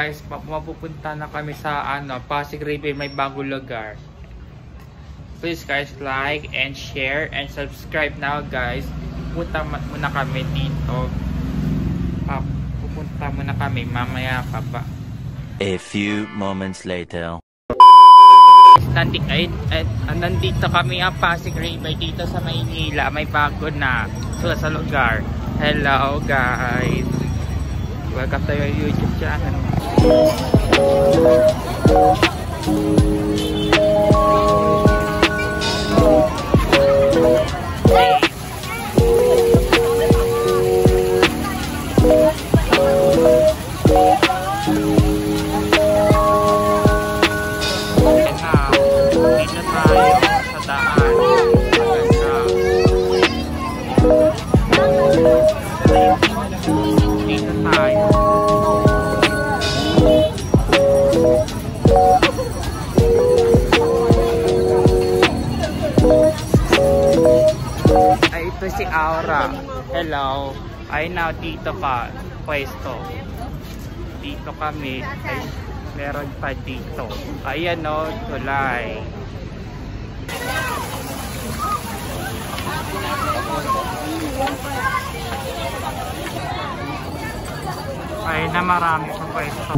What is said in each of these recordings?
guys, mapupunta na kami sa Pasig River, may bagong lugar. Please guys, like and share and subscribe now guys. Pupunta muna kami dito. Pupunta muna kami mamaya pa ba. A few moments later. Nandito kami ang Pasig River dito sa Maynila. May bago na sa lugar. Hello guys. Welcome to your YouTube channel. Ito si Aura. Hello. Ay now dito pa pwesto. Dito kami. Ay, meron pa dito. Ayan o, tulay. Ay na marami pa pwesto.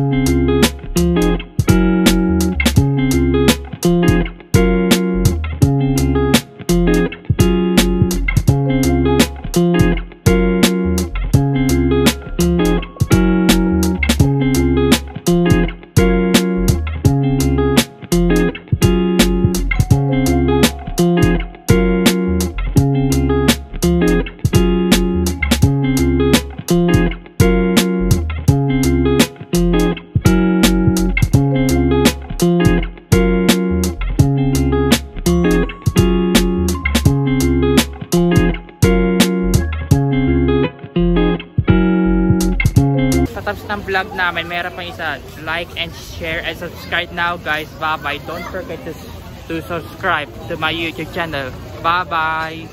Tapos ng vlog namin, meron pang isa. Like and share and subscribe now guys. Bye bye. Don't forget to subscribe to my YouTube channel. Bye bye.